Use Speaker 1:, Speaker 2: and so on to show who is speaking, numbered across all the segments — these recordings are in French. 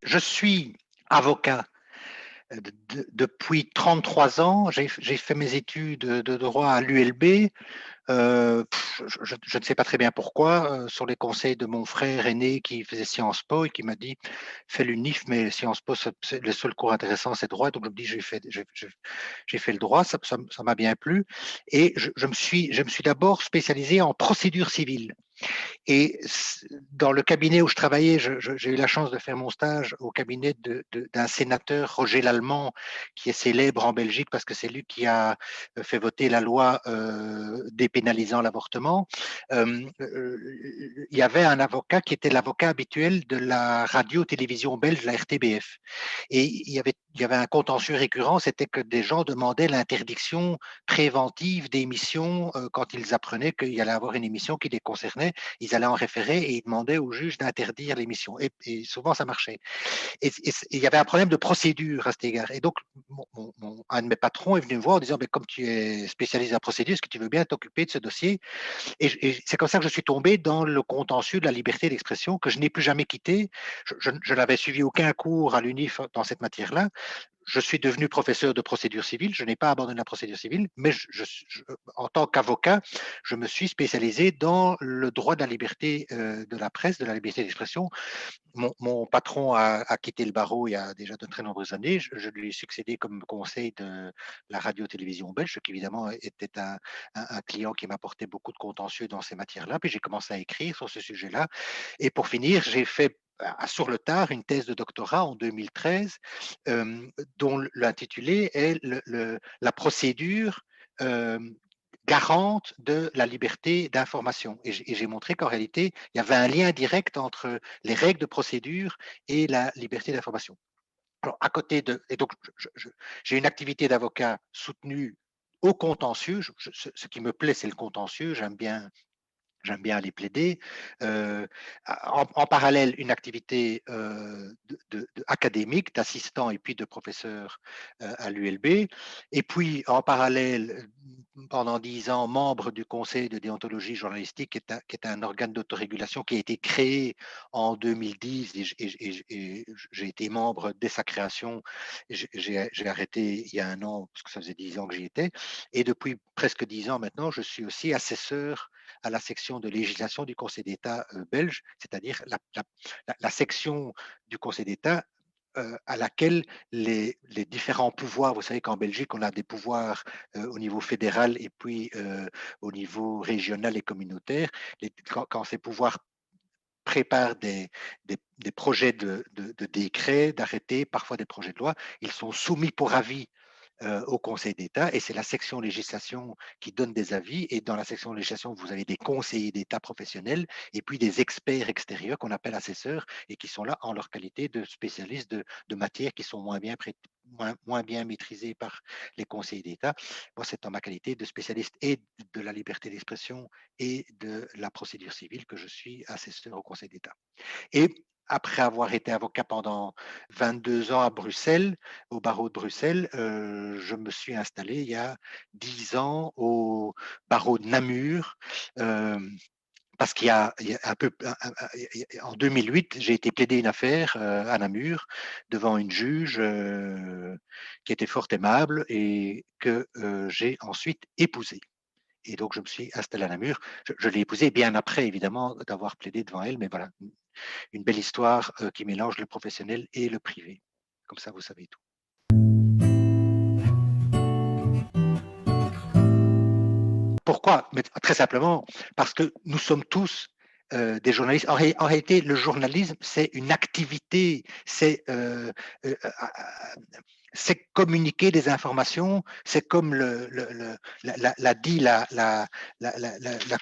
Speaker 1: je suis avocat depuis 33 ans. J'ai fait mes études de droit à l'ULB. Je ne sais pas très bien pourquoi, sur les conseils de mon frère aîné qui faisait Sciences Po et qui m'a dit fais l'UNIF, mais Sciences Po, le seul cours intéressant, c'est droit. Donc je me dis j'ai fait le droit, ça m'a bien plu. Et je me suis d'abord spécialisé en procédure civile. Et dans le cabinet où je travaillais, j'ai eu la chance de faire mon stage au cabinet d'un sénateur, Roger Lallemand, qui est célèbre en Belgique parce que c'est lui qui a fait voter la loi dépénalisant l'avortement. Il y avait un avocat qui était l'avocat habituel de la radio-télévision belge, la RTBF. Et il y avait un contentieux récurrent, c'était que des gens demandaient l'interdiction préventive d'émissions quand ils apprenaient qu'il y allait avoir une émission qui les concernait. Ils allaient en référer et ils demandaient au juge d'interdire l'émission. Et souvent, ça marchait. Et il y avait un problème de procédure à cet égard. Et donc, un de mes patrons est venu me voir en disant, comme tu es spécialiste en procédure, est-ce que tu veux bien t'occuper de ce dossier? Et c'est comme ça que je suis tombé dans le contentieux de la liberté d'expression que je n'ai plus jamais quitté. Je n'avais suivi aucun cours à l'UNIF dans cette matière-là. Je suis devenu professeur de procédure civile. Je n'ai pas abandonné la procédure civile, mais en tant qu'avocat, je me suis spécialisé dans le droit de la liberté de la presse, de la liberté d'expression. Mon patron a quitté le barreau il y a déjà de très nombreuses années. Je lui ai succédé comme conseil de la radio-télévision belge, ce qui évidemment était un client qui m'apportait beaucoup de contentieux dans ces matières-là. Puis j'ai commencé à écrire sur ce sujet-là. Et pour finir, j'ai fait sur le tard une thèse de doctorat en 2013 dont l'intitulé est la procédure euh, garante de la liberté d'information. Et j'ai montré qu'en réalité, il y avait un lien direct entre les règles de procédure et la liberté d'information. Alors, à côté de. Et donc, j'ai une activité d'avocat soutenue au contentieux. Ce qui me plaît, c'est le contentieux. J'aime bien aller plaider. En parallèle, une activité académique, d'assistant et puis de professeur à l'ULB. Et puis, en parallèle, pendant 10 ans, membre du Conseil de déontologie journalistique, qui est un organe d'autorégulation qui a été créé en 2010 et j'ai été membre dès sa création. J'ai arrêté il y a un an parce que ça faisait 10 ans que j'y étais. Et depuis presque 10 ans maintenant, je suis aussi assesseur à la section de législation du Conseil d'État belge, c'est-à-dire la section du Conseil d'État à laquelle les différents pouvoirs, vous savez qu'en Belgique, on a des pouvoirs au niveau fédéral et puis au niveau régional et communautaire. Quand ces pouvoirs préparent des projets de décrets, d'arrêtés, parfois des projets de loi, ils sont soumis pour avis au Conseil d'État et c'est la section législation qui donne des avis et dans la section législation vous avez des conseillers d'État professionnels et puis des experts extérieurs qu'on appelle assesseurs et qui sont là en leur qualité de spécialistes de matières qui sont moins bien maîtrisées par les conseillers d'État. Moi, c'est en ma qualité de spécialiste et de la liberté d'expression et de la procédure civile que je suis assesseur au Conseil d'État. Et après avoir été avocat pendant 22 ans à Bruxelles, au barreau de Bruxelles, je me suis installé il y a 10 ans au barreau de Namur. Parce il y a un peu, en 2008, j'ai été plaider une affaire à Namur devant une juge qui était fort aimable et que j'ai ensuite épousée. Et donc, je me suis installé à Namur. Je l'ai épousée bien après, évidemment, d'avoir plaidé devant elle, mais voilà, une belle histoire qui mélange le professionnel et le privé. Comme ça, vous savez tout. Pourquoi? Mais très simplement, parce que nous sommes tous des journalistes. En réalité, le journalisme, c'est une activité, c'est communiquer des informations, c'est comme l'a dit la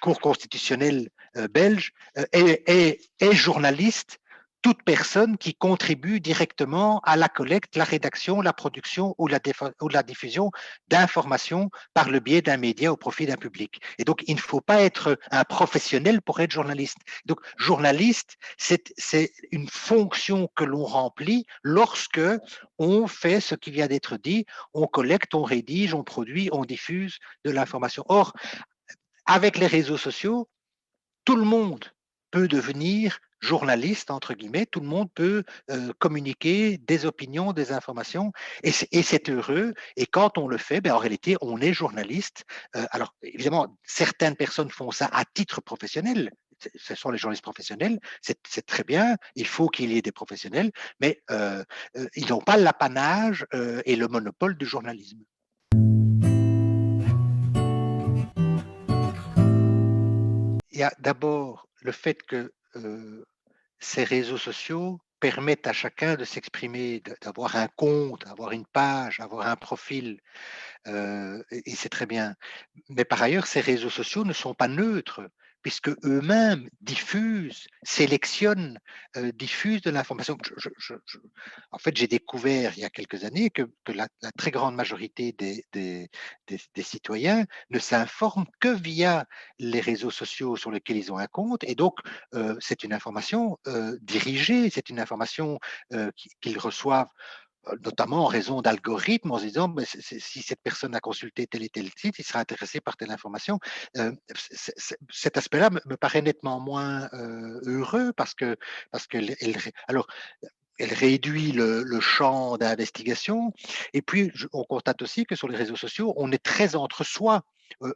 Speaker 1: Cour constitutionnelle belge, est journaliste toute personne qui contribue directement à la collecte, la rédaction, la production ou la diffusion d'informations par le biais d'un média au profit d'un public. Et donc, il ne faut pas être un professionnel pour être journaliste. Donc, journaliste, c'est une fonction que l'on remplit lorsque on fait ce qui vient d'être dit, on collecte, on rédige, on produit, on diffuse de l'information. Or, avec les réseaux sociaux, tout le monde peut devenir journaliste, entre guillemets, tout le monde peut communiquer des opinions, des informations, et c'est heureux. Et quand on le fait, ben, en réalité, on est journaliste. Alors, évidemment, certaines personnes font ça à titre professionnel. Ce sont les journalistes professionnels, c'est très bien, il faut qu'il y ait des professionnels, mais ils n'ont pas l'apanage et le monopole du journalisme. Il y a d'abord le fait que ces réseaux sociaux permettent à chacun de s'exprimer, d'avoir un compte, avoir une page, avoir un profil, et c'est très bien. Mais par ailleurs, ces réseaux sociaux ne sont pas neutres, puisque eux-mêmes diffusent, sélectionnent, diffusent de l'information. En fait, j'ai découvert il y a quelques années que la très grande majorité des citoyens ne s'informent que via les réseaux sociaux sur lesquels ils ont un compte, et donc c'est une information dirigée, c'est une information qu'ils reçoivent notamment en raison d'algorithmes, en se disant ben, si cette personne a consulté tel et tel site, il sera intéressé par telle information. Cet aspect-là me paraît nettement moins heureux parce que alors elle réduit le champ d'investigation. Et puis, on constate aussi que sur les réseaux sociaux, on est très entre soi.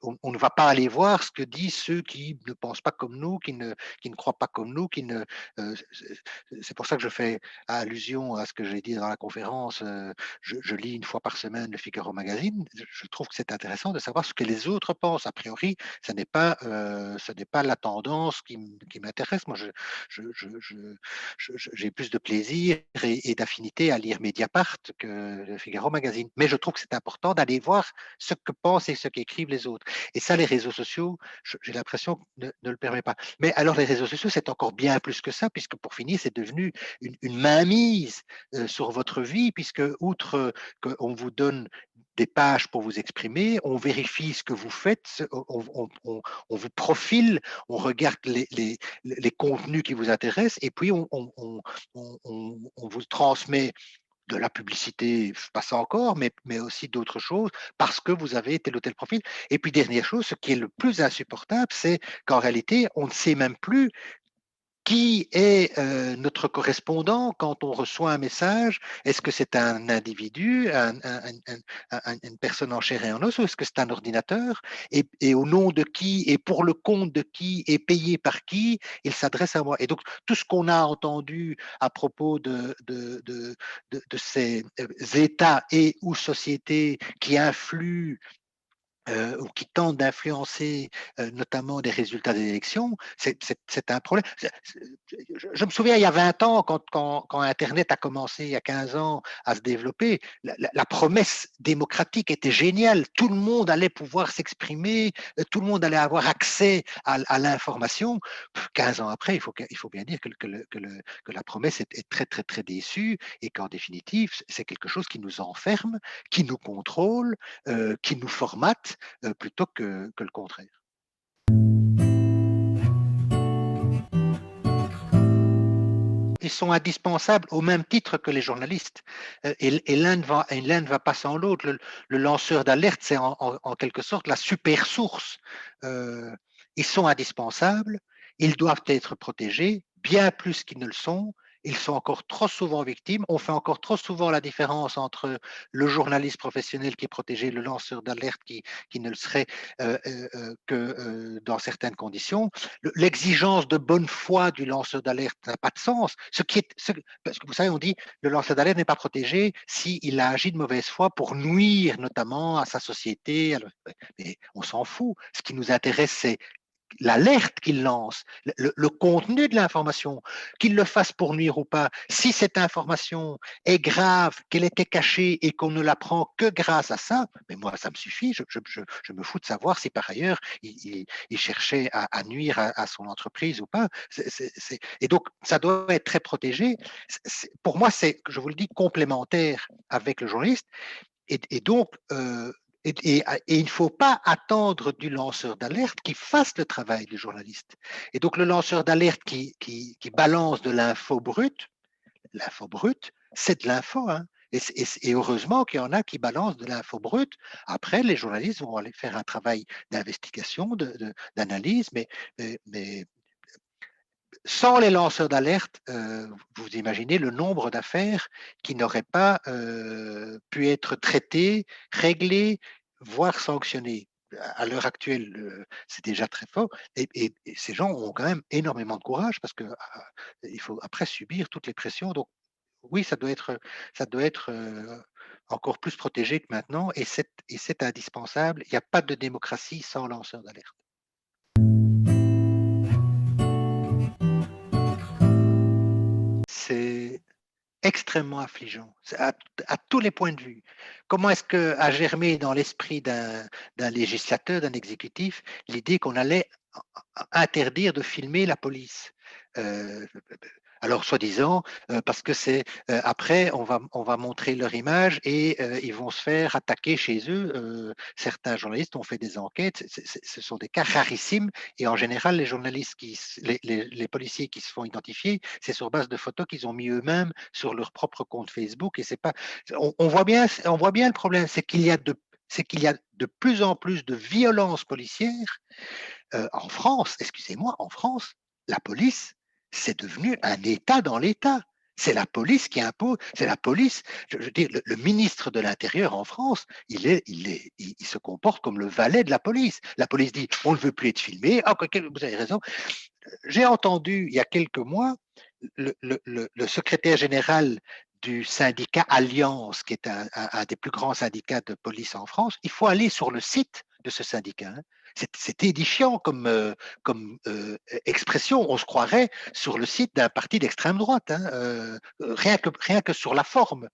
Speaker 1: On ne va pas aller voir ce que disent ceux qui ne pensent pas comme nous, qui ne croient pas comme nous, c'est pour ça que je fais allusion à ce que j'ai dit dans la conférence. Je lis une fois par semaine le Figaro Magazine. Je trouve que c'est intéressant de savoir ce que les autres pensent. A priori, ce n'est pas la tendance qui m'intéresse. Moi, j'ai plus de plaisir et d'affinité à lire Mediapart que le Figaro Magazine. Mais je trouve que c'est important d'aller voir ce que pensent et ce qu'écrivent les autres. Et ça, les réseaux sociaux, j'ai l'impression, ne le permet pas. Mais alors, les réseaux sociaux, c'est encore bien plus que ça, puisque pour finir, c'est devenu une mainmise sur votre vie, puisque outre qu'on vous donne des pages pour vous exprimer, on vérifie ce que vous faites, on vous profile, on regarde les contenus qui vous intéressent, et puis on vous transmet de la publicité, pas ça encore, mais aussi d'autres choses, parce que vous avez tel ou tel profil. Et puis, dernière chose, ce qui est le plus insupportable, c'est qu'en réalité, on ne sait même plus qui est notre correspondant quand on reçoit un message? Est-ce que c'est un individu, une personne en chair et en os, ou est-ce que c'est un ordinateur? Et au nom de qui, et pour le compte de qui, et payé par qui, il s'adresse à moi? Et donc, tout ce qu'on a entendu à propos de ces États et ou sociétés qui influent ou qui tentent d'influencer notamment des résultats des élections, c'est un problème. Je me souviens, il y a 20 ans, quand Internet a commencé, il y a 15 ans, à se développer, la promesse démocratique était géniale. Tout le monde allait pouvoir s'exprimer, tout le monde allait avoir accès à l'information. 15 ans après, il faut bien dire que la promesse est très, très, très déçue, et qu'en définitive, c'est quelque chose qui nous enferme, qui nous contrôle, qui nous formate, plutôt que le contraire. Ils sont indispensables au même titre que les journalistes. Et l'un ne va pas sans l'autre. Le lanceur d'alerte, c'est en quelque sorte la super source. Ils sont indispensables, ils doivent être protégés, bien plus qu'ils ne le sont. Ils sont encore trop souvent victimes. On fait encore trop souvent la différence entre le journaliste professionnel qui est protégé et le lanceur d'alerte qui ne le serait que dans certaines conditions. L'exigence de bonne foi du lanceur d'alerte n'a pas de sens. Parce que vous savez, on dit le lanceur d'alerte n'est pas protégé s'il a agi de mauvaise foi pour nuire notamment à sa société. Mais on s'en fout. Ce qui nous intéresse, c'est l'alerte qu'il lance, le contenu de l'information, qu'il le fasse pour nuire ou pas. Si cette information est grave, qu'elle était cachée et qu'on ne l'apprend que grâce à ça, mais moi, ça me suffit. Je me fous de savoir si par ailleurs il cherchait à nuire à son entreprise ou pas. Et donc, ça doit être très protégé. Pour moi, c'est, je vous le dis, complémentaire avec le journaliste. Et donc, et il ne faut pas attendre du lanceur d'alerte qu'il fasse le travail du journaliste. Et donc, le lanceur d'alerte qui balance de l'info brute, c'est de l'info. Hein. Et heureusement qu'il y en a qui balancent de l'info brute. Après, les journalistes vont aller faire un travail d'investigation, d'analyse, mais sans les lanceurs d'alerte, vous imaginez le nombre d'affaires qui n'auraient pas pu être traitées, réglées, voire sanctionnées. À l'heure actuelle, c'est déjà très fort. Et ces gens ont quand même énormément de courage parce que il faut après subir toutes les pressions. Donc oui, ça doit être encore plus protégé que maintenant. Et c'est indispensable. Il n'y a pas de démocratie sans lanceurs d'alerte. C'est extrêmement affligeant, à tous les points de vue. Comment est-ce qu'a germé dans l'esprit d'un législateur, d'un exécutif, l'idée qu'on allait interdire de filmer la police? Euh, alors, soi-disant, parce que c'est après, on va montrer leur image et ils vont se faire attaquer chez eux. Certains journalistes ont fait des enquêtes. Ce sont des cas rarissimes et en général, les journalistes les policiers qui se font identifier, c'est sur base de photos qu'ils ont mis eux-mêmes sur leur propre compte Facebook. Et c'est pas, on voit bien le problème, c'est qu'il y a de plus en plus de violences policières en France, excusez-moi, en France, la police, c'est devenu un État dans l'État. C'est la police qui impose, c'est la police. Je veux dire, le ministre de l'Intérieur en France, il se comporte comme le valet de la police. La police dit, on ne veut plus être filmé. Ah, vous avez raison. J'ai entendu il y a quelques mois le secrétaire général du syndicat Alliance, qui est un des plus grands syndicats de police en France. Il faut aller sur le site de ce syndicat. Hein. C'est édifiant comme expression. On se croirait sur le site d'un parti d'extrême droite, hein, rien que sur la forme.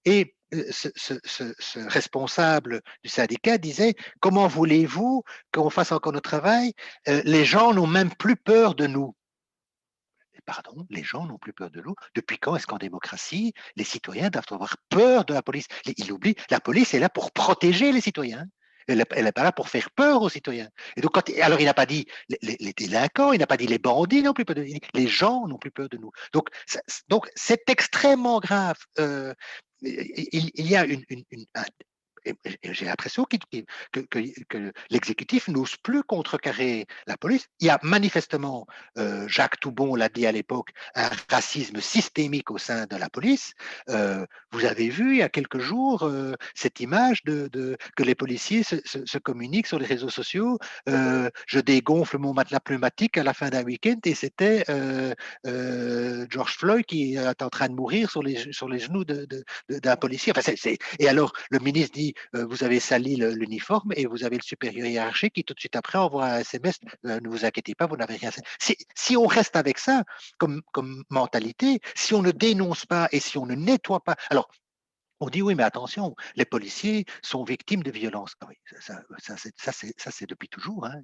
Speaker 1: Et ce responsable du syndicat disait, comment voulez-vous qu'on fasse encore notre travail? Les gens n'ont même plus peur de nous. Pardon, les gens n'ont plus peur de nous. Depuis quand est-ce qu'en démocratie, les citoyens doivent avoir peur de la police? Il oublie, la police est là pour protéger les citoyens. Elle n'est pas là pour faire peur aux citoyens. Et donc, alors, il n'a pas dit les délinquants, il n'a pas dit les bandits n'ont plus peur de nous, les gens n'ont plus peur de nous. Donc c'est extrêmement grave. Il y a j'ai l'impression que l'exécutif n'ose plus contrecarrer la police. Il y a manifestement, Jacques Toubon l'a dit à l'époque, un racisme systémique au sein de la police. Vous avez vu il y a quelques jours cette image que les policiers se communiquent sur les réseaux sociaux. Je dégonfle mon matelas pneumatique à la fin d'un week-end et c'était George Floyd qui est en train de mourir sur les genoux d'un policier. Enfin, et alors, le ministre dit vous avez sali l'uniforme et vous avez le supérieur hiérarchique qui, tout de suite après, envoie un SMS ne vous inquiétez pas, vous n'avez rien. Si on reste avec ça comme mentalité, si on ne dénonce pas et si on ne nettoie pas. Alors, on dit oui, mais attention, les policiers sont victimes de violences. Ah oui, ça c'est depuis toujours. Hein.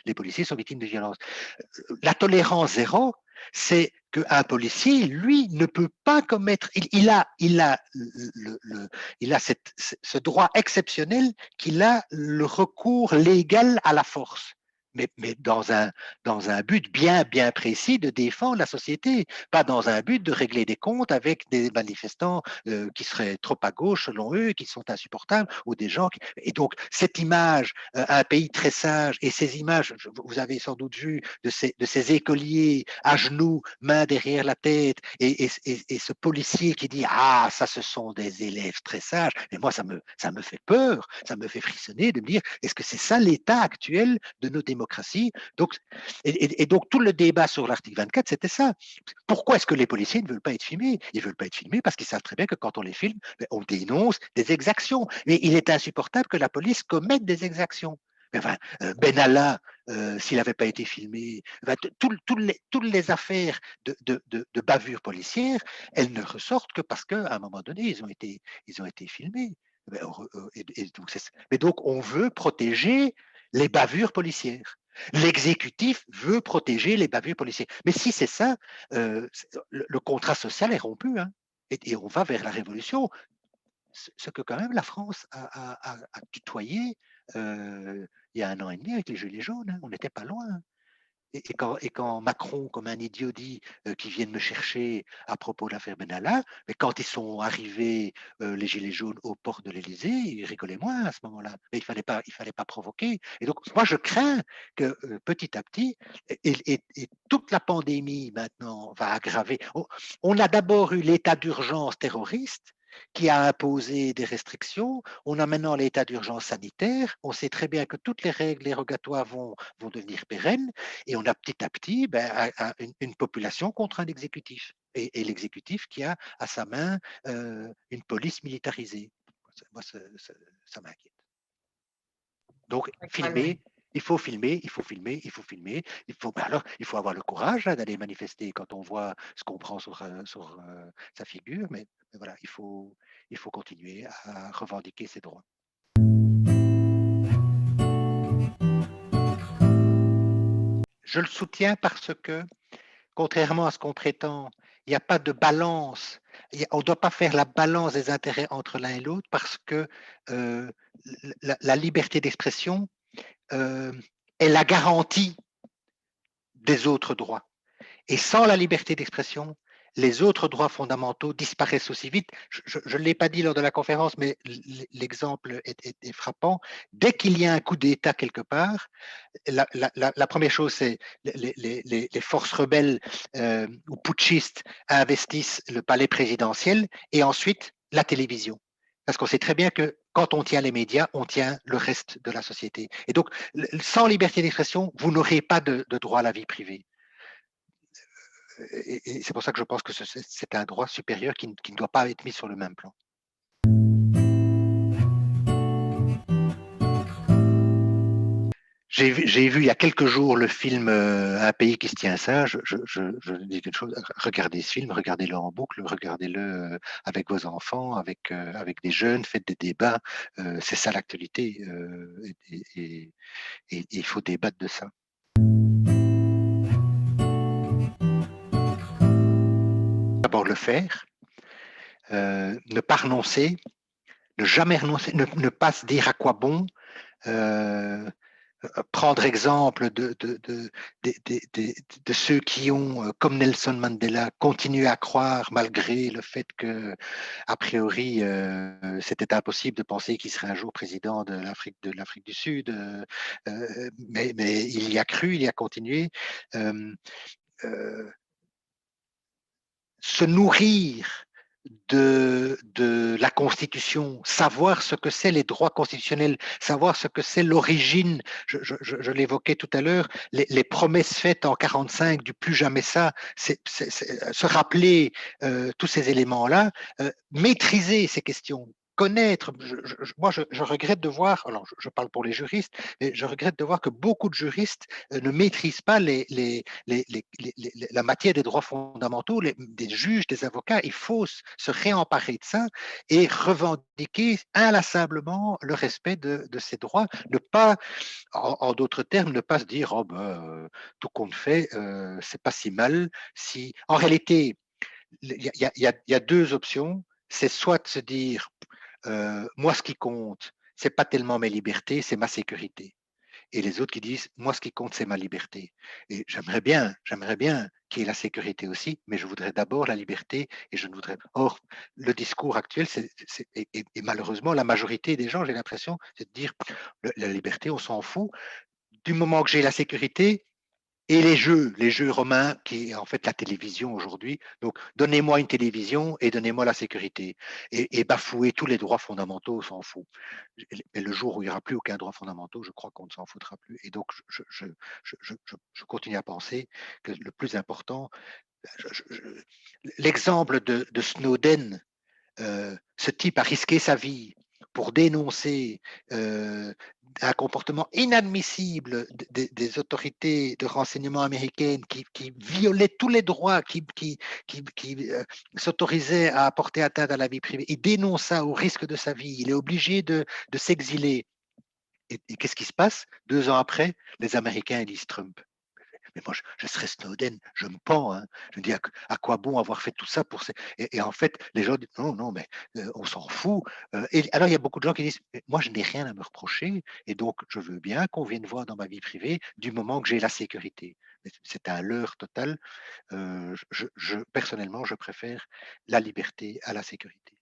Speaker 1: Les policiers sont victimes de violences. La tolérance zéro, c'est qu'un policier, lui, ne peut pas commettre. Il a ce droit exceptionnel qu'il a le recours légal à la force. Mais dans un but bien précis de défendre la société, pas dans un but de régler des comptes avec des manifestants qui seraient trop à gauche selon eux, qui sont insupportables, ou des gens. Et donc, cette image, un pays très sage, et ces images, vous avez sans doute vu de ces écoliers à genoux, main derrière la tête, et ce policier qui dit ah, ça, ce sont des élèves très sages. Mais moi, ça me fait peur, ça me fait frissonner de me dire est-ce que c'est ça l'état actuel de nos démocraties? Donc, et donc, tout le débat sur l'article 24, c'était ça. Pourquoi est-ce que les policiers ne veulent pas être filmés? Ils ne veulent pas être filmés parce qu'ils savent très bien que quand on les filme, on dénonce des exactions. Mais il est insupportable que la police commette des exactions. Enfin, Benalla, s'il n'avait pas été filmé, enfin, toutes les affaires de bavures policières, elles ne ressortent que parce qu'à un moment donné, ils ont été filmés. Mais donc, on veut protéger les bavures policières. L'exécutif veut protéger les bavures policières. Mais si c'est ça, le contrat social est rompu. Hein, et on va vers la révolution. Ce que quand même la France a tutoyé il y a un an et demi avec les Gilets jaunes. Hein, on n'était pas loin. et quand Macron, comme un idiot, dit qu'ils viennent me chercher à propos de l'affaire Benalla, mais quand ils sont arrivés, les Gilets jaunes, aux portes de l'Élysée, ils rigolaient moins à ce moment-là. Mais il fallait pas provoquer. Et donc, moi, je crains que petit à petit, et toute la pandémie maintenant va aggraver. On a d'abord eu l'état d'urgence terroriste qui a imposé des restrictions. On a maintenant l'état d'urgence sanitaire. On sait très bien que toutes les règles dérogatoires vont devenir pérennes. Et on a petit à petit une population contre un exécutif. Et l'exécutif qui a à sa main une police militarisée. Moi, ça m'inquiète. Donc, filmer, il faut filmer, il faut filmer, il faut filmer. Il faut avoir le courage d'aller manifester quand on voit ce qu'on prend sur sa figure. Mais voilà, il faut continuer à revendiquer ses droits. Je le soutiens parce que, contrairement à ce qu'on prétend, il n'y a pas de balance. On ne doit pas faire la balance des intérêts entre l'un et l'autre parce que la liberté d'expression est la garantie des autres droits. Et sans la liberté d'expression, les autres droits fondamentaux disparaissent aussi vite. Je ne l'ai pas dit lors de la conférence, mais l'exemple est frappant. Dès qu'il y a un coup d'État quelque part, la première chose, c'est les forces rebelles ou putschistes investissent le palais présidentiel et ensuite la télévision. Parce qu'on sait très bien que quand on tient les médias, on tient le reste de la société. Et donc, sans liberté d'expression, vous n'aurez pas de droit à la vie privée. Et c'est pour ça que je pense que c'est un droit supérieur qui ne doit pas être mis sur le même plan. J'ai vu il y a quelques jours le film Un pays qui se tient à ça. Je dis quelque chose. Regardez ce film, regardez-le en boucle, regardez-le avec vos enfants, avec des jeunes, faites des débats. C'est ça l'actualité. Et il faut débattre de ça. D'abord le faire, ne pas renoncer, ne jamais renoncer, ne pas se dire à quoi bon. Prendre exemple de ceux qui ont, comme Nelson Mandela, continué à croire malgré le fait que, a priori, c'était impossible de penser qu'il serait un jour président de l'Afrique du Sud, mais il y a cru, il y a continué. Se nourrir de la Constitution, savoir ce que c'est les droits constitutionnels, savoir ce que c'est l'origine. Je l'évoquais tout à l'heure, les promesses faites en 45 du plus jamais ça, se rappeler tous ces éléments-là, maîtriser ces questions, connaître. Moi, je regrette de voir, alors je parle pour les juristes, mais je regrette de voir que beaucoup de juristes ne maîtrisent pas la matière des droits fondamentaux, des juges, des avocats. Il faut se réemparer de ça et revendiquer inlassablement le respect de ces droits. Ne pas, en d'autres termes, ne pas se dire oh ben, tout compte fait, c'est pas si mal. Si, en réalité, il y a deux options. C'est soit de se dire moi, ce qui compte, c'est pas tellement mes libertés, c'est ma sécurité. Et les autres qui disent moi, ce qui compte, c'est ma liberté. Et j'aimerais bien qu'il y ait la sécurité aussi, mais je voudrais d'abord la liberté et je ne voudrais. Or, le discours actuel, et malheureusement, la majorité des gens, j'ai l'impression, c'est de dire la liberté, on s'en fout. Du moment que j'ai la sécurité, et les jeux romains, qui est en fait la télévision aujourd'hui. Donc, donnez-moi une télévision et donnez-moi la sécurité. Et bafouer tous les droits fondamentaux, on s'en fout. Mais le jour où il n'y aura plus aucun droit fondamental, je crois qu'on ne s'en foutra plus. Et donc, je continue à penser que le plus important, l'exemple de Snowden, ce type a risqué sa vie pour dénoncer un comportement inadmissible des autorités de renseignement américaines qui violaient tous les droits, qui s'autorisaient à porter atteinte à la vie privée. Il dénonce ça au risque de sa vie. Il est obligé de s'exiler. Et qu'est-ce qui se passe 2 ans après? Les Américains élisent Trump. mais moi, je serais Snowden, je me pends, hein. Je me dis: «À quoi bon avoir fait tout ça pour ces» et en fait, les gens disent: «Non, non, mais on s'en fout», et alors il y a beaucoup de gens qui disent: «Mais moi, je n'ai rien à me reprocher et donc je veux bien qu'on vienne voir dans ma vie privée du moment que j'ai la sécurité». Mais c'est un leurre total. Personnellement, je préfère la liberté à la sécurité.